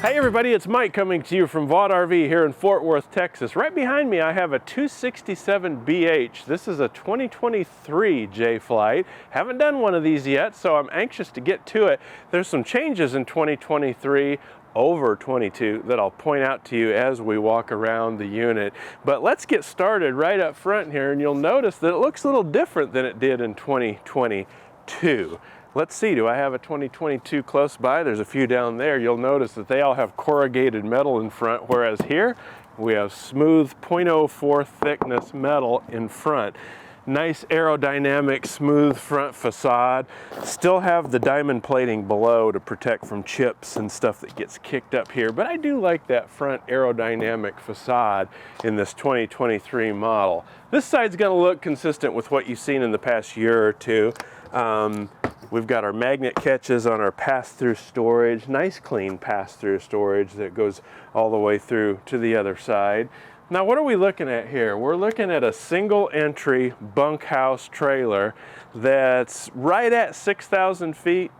Hey everybody, it's Mike coming to you from Vaught RV here in Fort Worth, Texas. Right behind me I have a 267BH. This is a 2023 Jay Flight. Haven't done one of these yet, so I'm anxious to get to it. There's some changes in 2023 over 22 that I'll point out to you as we walk around the unit. But let's get started right up front here, and you'll notice that it looks a little different than it did in 2022. Let's see, do I have a 2022 close by? There's a few down there. You'll notice that they all have corrugated metal in front, whereas here we have smooth 0.04 thickness metal in front. Nice aerodynamic, smooth front facade. Still have the diamond plating below to protect from chips and stuff that gets kicked up here, but I do like that front aerodynamic facade in this 2023 model. This side's gonna look consistent with what you've seen in the past year or two. We've got our magnet catches on our pass-through storage, nice clean pass-through storage that goes all the way through to the other side. Now what are we looking at here? We're looking at a single entry bunkhouse trailer that's right at 6,000 feet,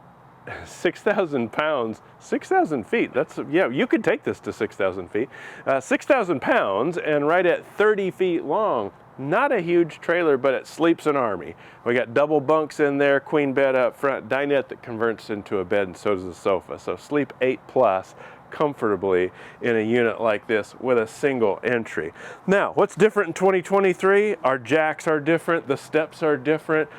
6,000 pounds, 6,000 feet. That's, yeah, you could take this to 6,000 feet. 6,000 pounds and right at 30 feet long. Not a huge trailer, but it sleeps an army. We got double bunks in there, queen bed up front, dinette that converts into a bed, and so does the sofa. So sleep 8+ comfortably in a unit like this with a single entry. Now, what's different in 2023? Our jacks are different, the steps are different.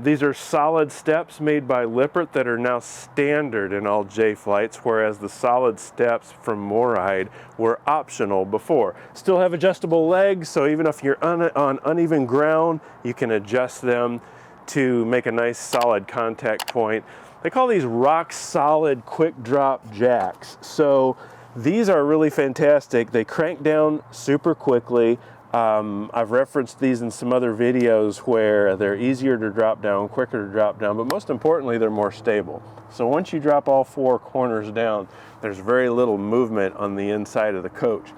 These are solid steps made by Lippert that are now standard in all Jay Flights, whereas the solid steps from Moride were optional before. Still have adjustable legs, so even if you're on uneven ground, you can adjust them to make a nice solid contact point. They call these rock solid quick drop jacks. So these are really fantastic. They crank down super quickly. I've referenced these in some other videos where they're easier to drop down, quicker to drop down, but most importantly, they're more stable. So once you drop all four corners down, there's very little movement on the inside of the coach.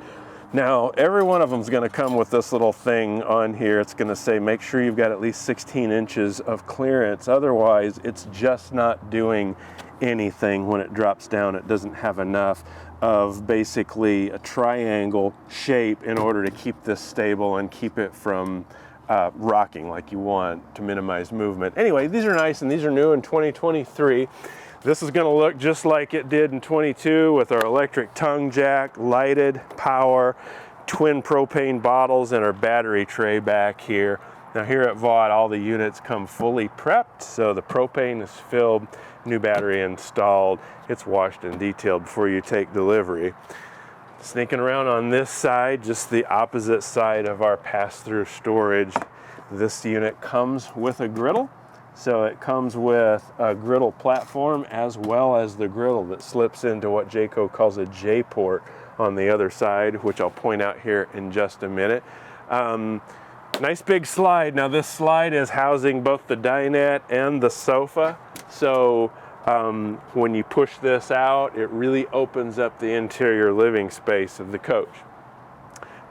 Now, every one of them is going to come with this little thing on here. It's going to say, make sure you've got at least 16 inches of clearance. Otherwise, it's just not doing anything when it drops down. It doesn't have enough of basically a triangle shape in order to keep this stable and keep it from rocking like you want to minimize movement. Anyway, these are nice and these are new in 2023. This is going to look just like it did in 22 with our electric tongue jack, lighted, power, twin propane bottles, and our battery tray back here. Now here at Vaught, all the units come fully prepped, so the propane is filled, new battery installed, it's washed and detailed before you take delivery. Sneaking around on this side, just the opposite side of our pass-through storage, this unit comes with a griddle. So it comes with a griddle platform as well as the griddle that slips into what Jayco calls a J-port on the other side, which I'll point out here in just a minute. Nice big slide. Now this slide is housing both the dinette and the sofa. So when you push this out, it really opens up the interior living space of the coach.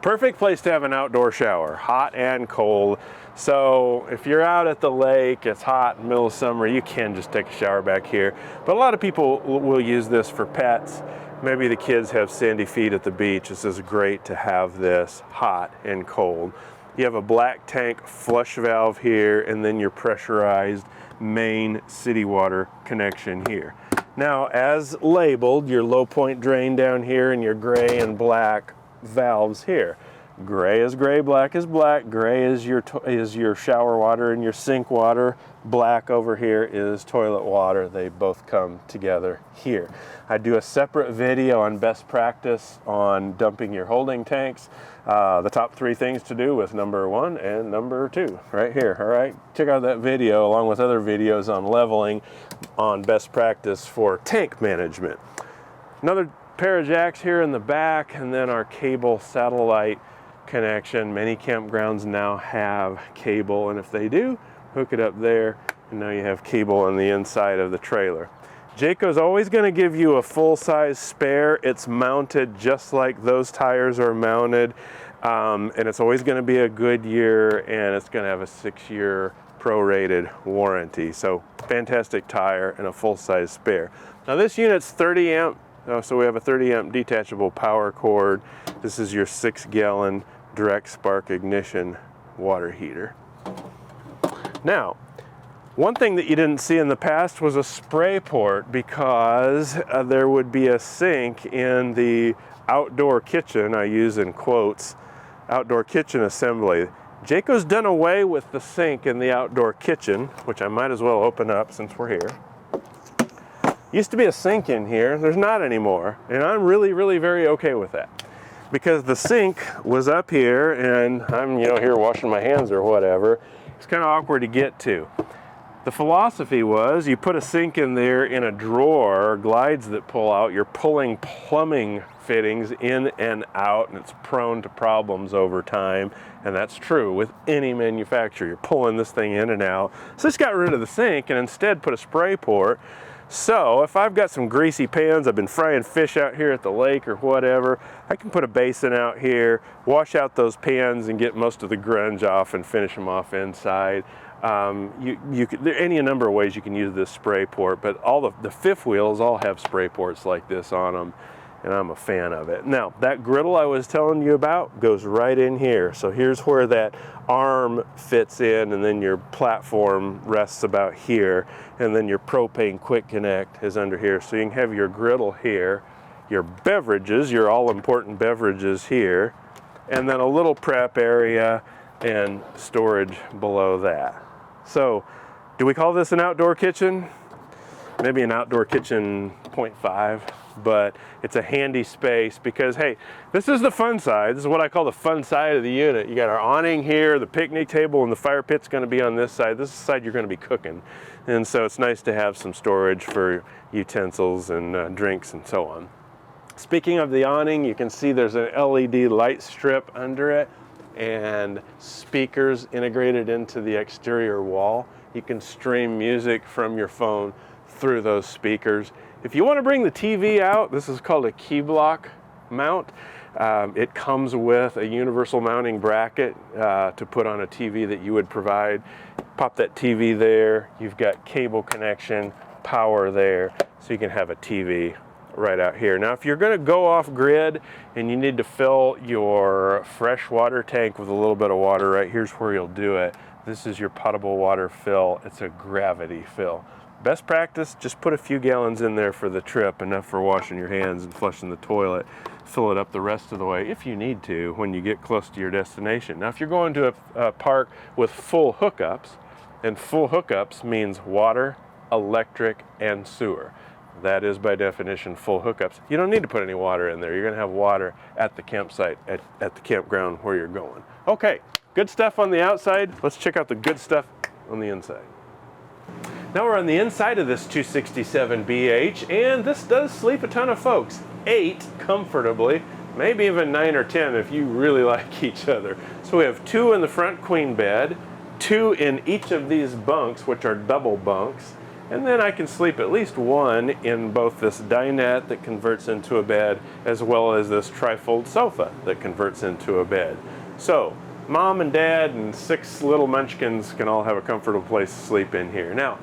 Perfect place to have an outdoor shower, hot and cold. So if you're out at the lake, it's hot in the middle of summer, you can just take a shower back here. But a lot of people will use this for pets. Maybe the kids have sandy feet at the beach. This is great to have this hot and cold. You have a black tank flush valve here, and then your pressurized main city water connection here. Now, as labeled, your low point drain down here and your gray and black valves here. Gray is gray, black is black. Gray is your shower water and your sink water. Black over here is toilet water. They both come together here. I do a separate video on best practice on dumping your holding tanks. The top 3 things to do with number 1 and number 2 right here. All right, check out that video along with other videos on leveling on best practice for tank management. Another pair of jacks here in the back, and then our cable satellite connection. Many campgrounds now have cable, and if they do, hook it up there, and now you have cable on the inside of the trailer. Jayco is always going to give you a full-size spare. It's mounted just like those tires are mounted, and it's always going to be a Goodyear, and it's going to have a 6-year prorated warranty. So fantastic tire and a full-size spare. Now this unit's 30 amp So we have a 30 amp detachable power cord. This is your 6-gallon direct spark ignition water heater. Now, one thing that you didn't see in the past was a spray port, because there would be a sink in the outdoor kitchen, I use in quotes, outdoor kitchen assembly. Jayco's done away with the sink in the outdoor kitchen, which I might as well open up since we're here. Used to be a sink in here, there's not anymore, and I'm really very okay with that. Because the sink was up here, and I'm here washing my hands or whatever. It's kind of awkward to get to. The philosophy was you put a sink in there in a drawer, glides that pull out, you're pulling plumbing fittings in and out, and it's prone to problems over time, and that's true with any manufacturer. You're pulling this thing in and out. So just got rid of the sink and instead put a spray port. So if I've got some greasy pans, I've been frying fish out here at the lake or whatever, I can put a basin out here, wash out those pans and get most of the grunge off and finish them off inside. There are any number of ways you can use this spray port, but all the fifth wheels all have spray ports like this on them, and I'm a fan of it. Now, that griddle I was telling you about goes right in here. So here's where that arm fits in, and then your platform rests about here, and then your propane quick connect is under here. So you can have your griddle here, your beverages, your all-important beverages here, and then a little prep area and storage below that. So, do we call this an outdoor kitchen? Maybe an outdoor kitchen 0.5, but it's a handy space because, hey, this is the fun side. This is what I call the fun side of the unit. You got our awning here, the picnic table, and the fire pit's going to be on this side. This is the side you're going to be cooking. And so it's nice to have some storage for utensils and drinks and so on. Speaking of the awning, you can see there's an LED light strip under it and speakers integrated into the exterior wall. You can stream music from your phone through those speakers. If you want to bring the TV out, this is called a key block mount. It comes with a universal mounting bracket to put on a TV that you would provide. Pop that TV there, you've got cable connection, power there, so you can have a TV right out here. Now, if you're going to go off grid and you need to fill your fresh water tank with a little bit of water, right here's where you'll do it. This is your potable water fill. It's a gravity fill. Best practice, just put a few gallons in there for the trip, enough for washing your hands and flushing the toilet. Fill it up the rest of the way if you need to when you get close to your destination. Now, if you're going to a park with full hookups, and full hookups means water, electric, and sewer. That is by definition full hookups. You don't need to put any water in there. You're going to have water at the campsite, at the campground where you're going. Okay, good stuff on the outside. Let's check out the good stuff on the inside. Now we're on the inside of this 267BH, and this does sleep a ton of folks. 8 comfortably, maybe even 9 or 10 if you really like each other. So we have 2 in the front queen bed, 2 in each of these bunks, which are double bunks. And then I can sleep at least 1 in both this dinette that converts into a bed, as well as this trifold sofa that converts into a bed. So, mom and dad and 6 little munchkins can all have a comfortable place to sleep in here. Now,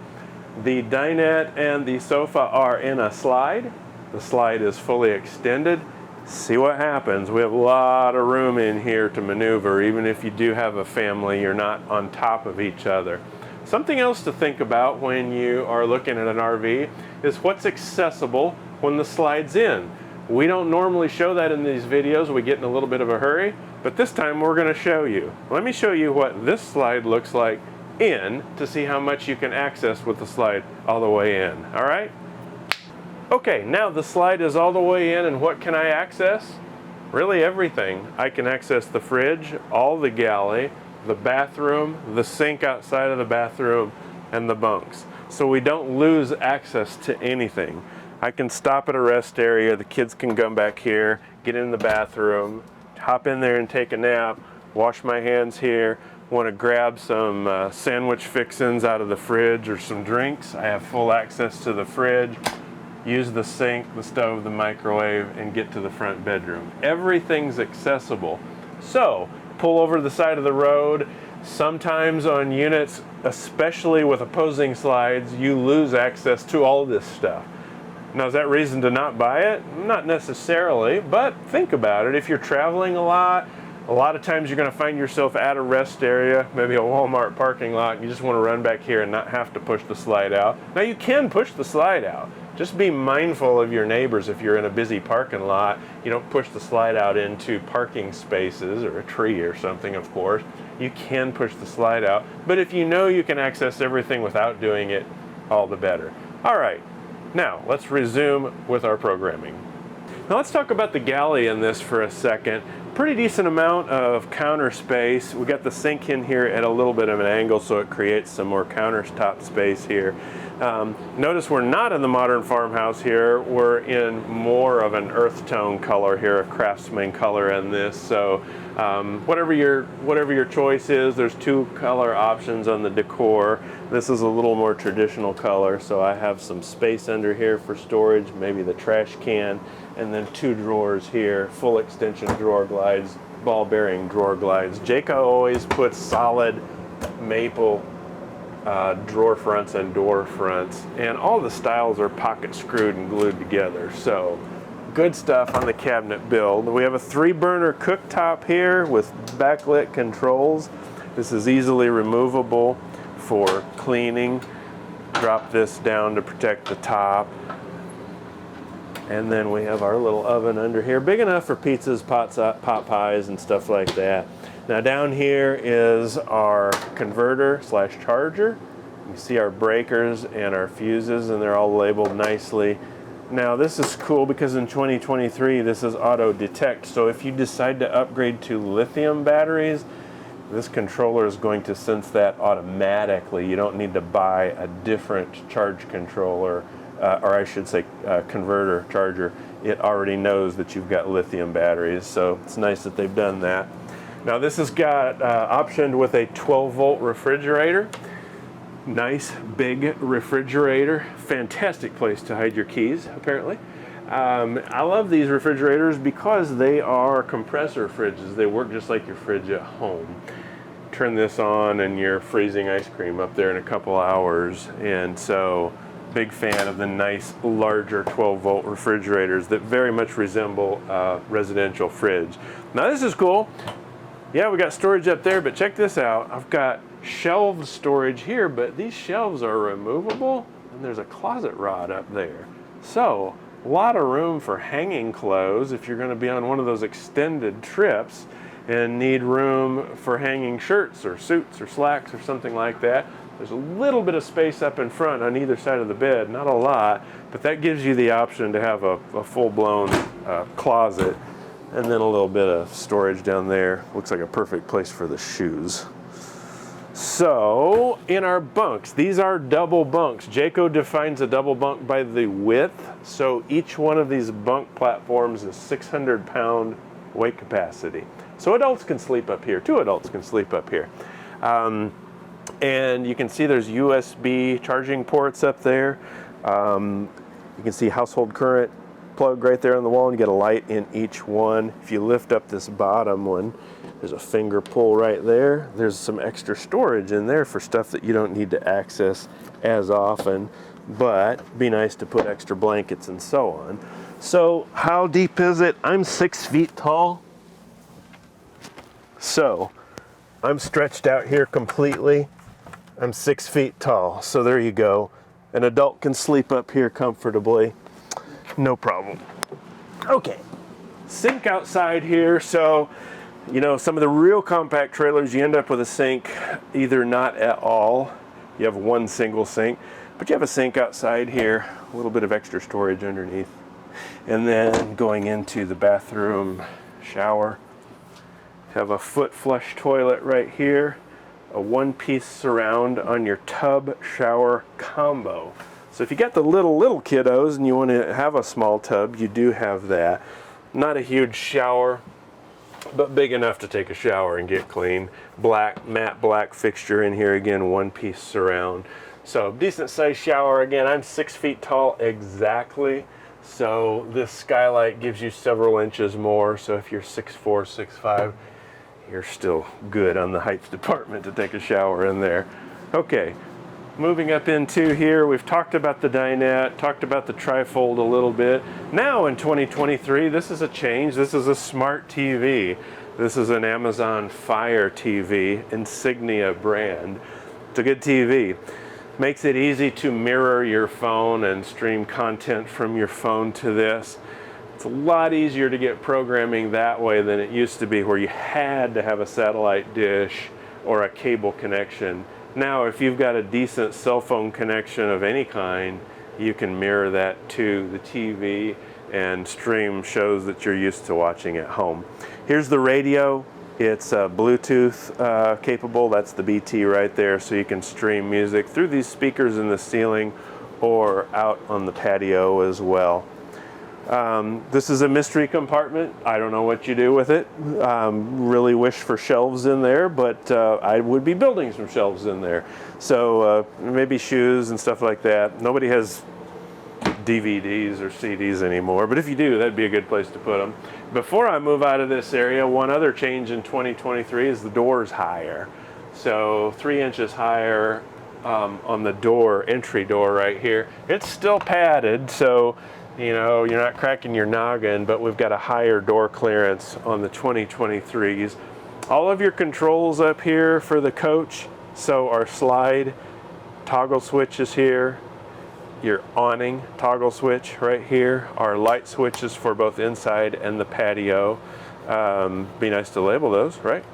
the dinette and the sofa are in a slide. The slide is fully extended. See what happens. We have a lot of room in here to maneuver. Even if you do have a family, you're not on top of each other. Something else to think about when you are looking at an RV is what's accessible when the slide's in. We don't normally show that in these videos. We get in a little bit of a hurry, but this time we're going to show you. Let me show you what this slide looks like in to see how much you can access with the slide all the way in. All right? Okay, now the slide is all the way in, and what can I access? Really everything. I can access the fridge, all the galley, the bathroom, the sink outside of the bathroom, and the bunks. So we don't lose access to anything. I can stop at a rest area, the kids can come back here, get in the bathroom, hop in there and take a nap, wash my hands here. Want to grab some sandwich fixins out of the fridge or some drinks, I have full access to the fridge. Use the sink, the stove, the microwave, and get to the front bedroom. Everything's accessible. So, pull over to the side of the road. Sometimes on units, especially with opposing slides, you lose access to all of this stuff. Now, is that reason to not buy it? Not necessarily, but think about it. If you're traveling a lot of times you're going to find yourself at a rest area, maybe a Walmart parking lot, and you just want to run back here and not have to push the slide out. Now, you can push the slide out. Just be mindful of your neighbors if you're in a busy parking lot. You don't push the slide out into parking spaces or a tree or something, of course. You can push the slide out, but if you know you can access everything without doing it, all the better. All right. Now, let's resume with our programming. Now let's talk about the galley in this for a second. Pretty decent amount of counter space. We got the sink in here at a little bit of an angle, so it creates some more countertop space here. Notice we're not in the modern farmhouse here. We're in more of an earth tone color here, a craftsman color in this. So whatever your choice is, there's two color options on the decor. This is a little more traditional color, so I have some space under here for storage, maybe the trash can, and then two drawers here, full extension drawer glides, ball bearing drawer glides. Jayco always puts solid maple drawer fronts and door fronts, and all the styles are pocket screwed and glued together. So good stuff on the cabinet build. We have a 3-burner cooktop here with backlit controls. This is easily removable for cleaning. Drop this down to protect the top. And then we have our little oven under here, big enough for pizzas, pot pies, and stuff like that. Now down here is our converter / charger. You see our breakers and our fuses, and they're all labeled nicely. Now this is cool because in 2023 this is auto detect, so if you decide to upgrade to lithium batteries, this controller is going to sense that automatically. You don't need to buy a different charge controller, or I should say converter charger. It already knows that you've got lithium batteries, so it's nice that they've done that. Now this has got optioned with a 12-volt refrigerator. Nice big refrigerator. Fantastic place to hide your keys, apparently. I love these refrigerators because they are compressor fridges. They work just like your fridge at home. Turn this on and you're freezing ice cream up there in a couple hours. And so, big fan of the nice larger 12-volt refrigerators that very much resemble a residential fridge. Now this is cool. Yeah, we got storage up there, but check this out. I've got shelf storage here, but these shelves are removable, and there's a closet rod up there. So, a lot of room for hanging clothes if you're going to be on one of those extended trips and need room for hanging shirts or suits or slacks or something like that. There's a little bit of space up in front on either side of the bed, not a lot, but that gives you the option to have a full-blown closet, and then a little bit of storage down there. Looks like a perfect place for the shoes. So, in our bunks, these are double bunks. Jayco defines a double bunk by the width, so each one of these bunk platforms is 600-pound weight capacity. So adults can sleep up here. 2 adults can sleep up here. And you can see there's USB charging ports up there. You can see household current plug right there on the wall, and you get a light in each one. If you lift up this bottom one, there's a finger pull right there. There's some extra storage in there for stuff that you don't need to access as often, but be nice to put extra blankets and so on. So how deep is it? I'm 6 feet tall. So I'm stretched out here completely. I'm 6 feet tall. So there you go. An adult can sleep up here comfortably. No problem. Okay, sink outside here. So, you know, some of the real compact trailers, you end up with a sink either not at all. You have one single sink, but you have a sink outside here, a little bit of extra storage underneath. And then going into the bathroom shower, have a foot flush toilet right here, a one-piece surround on your tub shower combo. So if you got the little kiddos and you want to have a small tub, you do have that. Not a huge shower, but big enough to take a shower and get clean. Matte black fixture in here, again, one-piece surround. So decent sized shower. Again, I'm 6 feet tall exactly, so this skylight gives you several inches more. So if you're 6'4", 6'5", you're still good on the height department to take a shower in there. Okay, moving up into here, we've talked about the dinette, talked about the trifold a little bit. Now in 2023, this is a change. This is a smart TV. This is an Amazon Fire TV, Insignia brand. It's a good TV. Makes it easy to mirror your phone and stream content from your phone to this. It's a lot easier to get programming that way than it used to be, where you had to have a satellite dish or a cable connection. Now, if you've got a decent cell phone connection of any kind, you can mirror that to the TV and stream shows that you're used to watching at home. Here's the radio. It's Bluetooth capable. That's the BT right there, so you can stream music through these speakers in the ceiling or out on the patio as well. This is a mystery compartment. I don't know what you do with it. Really wish for shelves in there, but I would be building some shelves in there. So maybe shoes and stuff like that. Nobody has DVDs or CDs anymore, but if you do, that'd be a good place to put them. Before I move out of this area, one other change in 2023 is the door's higher. So 3 inches higher on the door, entry door right here. It's still padded, so you know, you're not cracking your noggin, but we've got a higher door clearance on the 2023s. All of your controls up here for the coach, so our slide toggle switch is here, your awning toggle switch right here, our light switches for both inside and the patio. Be nice to label those, right?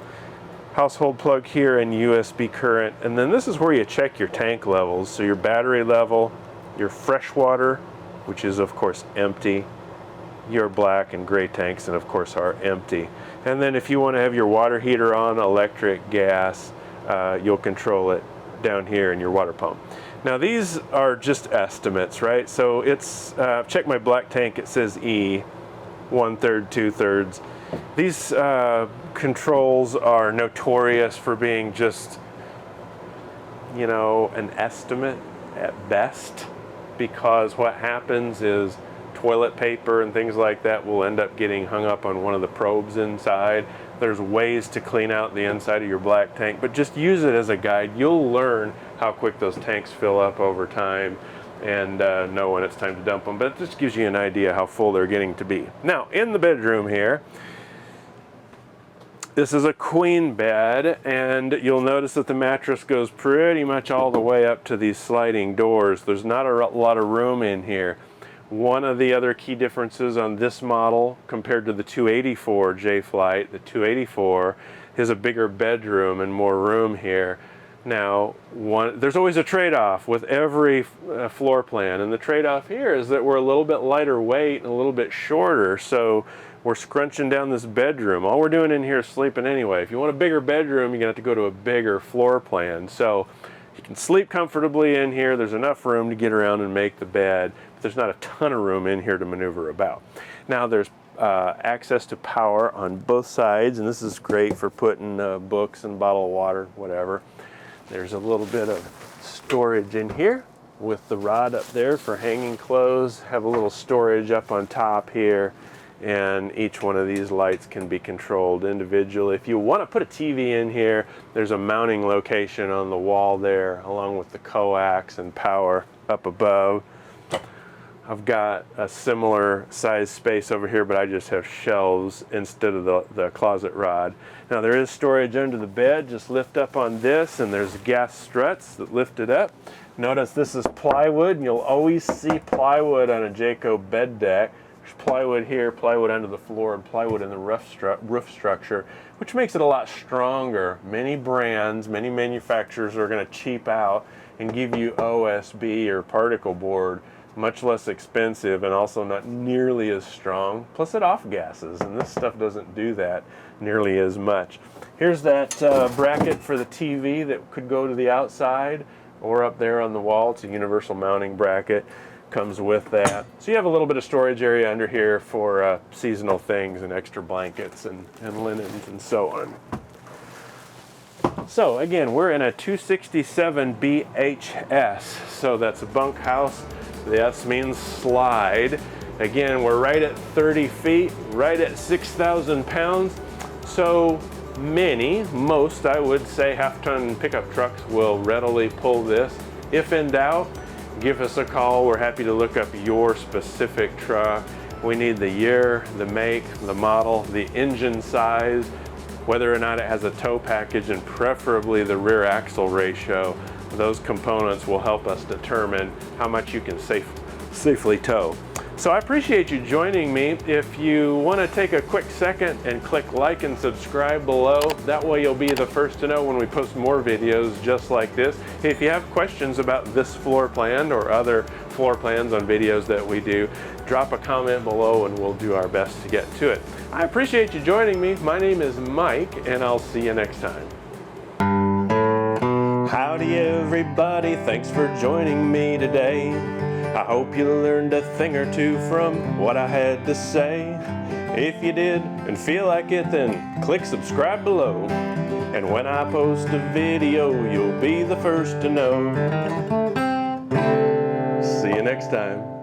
Household plug here and USB current. And then this is where you check your tank levels. So your battery level, your fresh water, which is of course empty, your black and gray tanks, and of course are empty. And then if you want to have your water heater on, electric, gas, you'll control it down here in your water pump. Now these are just estimates, right? So it's, check my black tank, it says E, 1/3, 2/3. These controls are notorious for being just, you know, an estimate at best, because what happens is toilet paper and things like that will end up getting hung up on one of the probes inside. There's ways to clean out the inside of your black tank, but just use it as a guide. You'll learn how quick those tanks fill up over time and know when it's time to dump them, but it just gives you an idea how full they're getting to be. Now, in the bedroom here, this is a queen bed, and you'll notice that the mattress goes pretty much all the way up to these sliding doors. There's not a lot of room in here. One of the other key differences on this model compared to the 284 Jay Flight, the 284 is a bigger bedroom and more room here. Now, there's always a trade-off with every floor plan, and the trade-off here is that we're a little bit lighter weight and a little bit shorter, so we're scrunching down this bedroom. All we're doing in here is sleeping anyway. If you want a bigger bedroom, you're gonna have to go to a bigger floor plan. So you can sleep comfortably in here. There's enough room to get around and make the bed, but there's not a ton of room in here to maneuver about. Now there's access to power on both sides, and this is great for putting books and bottle of water, whatever. There's a little bit of storage in here with the rod up there for hanging clothes. Have a little storage up on top here, and each one of these lights can be controlled individually. If you want to put a TV in here, there's a mounting location on the wall there, along with the coax and power up above. I've got a similar size space over here, but I just have shelves instead of the closet rod. Now there is storage under the bed. Just lift up on this, and there's gas struts that lift it up. Notice this is plywood, and you'll always see plywood on a Jayco bed deck. There's plywood here, plywood under the floor, and plywood in the roof structure, which makes it a lot stronger. Many brands, many manufacturers are going to cheap out and give you OSB or particle board, much less expensive and also not nearly as strong. Plus it off-gasses, and this stuff doesn't do that nearly as much. Here's that bracket for the TV that could go to the outside or up there on the wall. It's a universal mounting bracket. Comes with that. So you have a little bit of storage area under here for seasonal things and extra blankets and linens and so on. So again, we're in a 267 BHS. So that's a bunkhouse. The S means slide. Again, we're right at 30 feet, right at 6,000 pounds. So most, I would say, half-ton pickup trucks will readily pull this. If in doubt, give us a call. We're happy to look up your specific truck. We need the year, the make, the model, the engine size, whether or not it has a tow package, and preferably the rear axle ratio. Those components will help us determine how much you can safely tow. So I appreciate you joining me. If you want to take a quick second and click like and subscribe below, that way you'll be the first to know when we post more videos just like this. If you have questions about this floor plan or other floor plans on videos that we do, drop a comment below and we'll do our best to get to it. I appreciate you joining me. My name is Mike, and I'll see you next time. Howdy everybody, thanks for joining me today. I hope you learned a thing or two from what I had to say. If you did and feel like it, then click subscribe below. And when I post a video, you'll be the first to know. See you next time.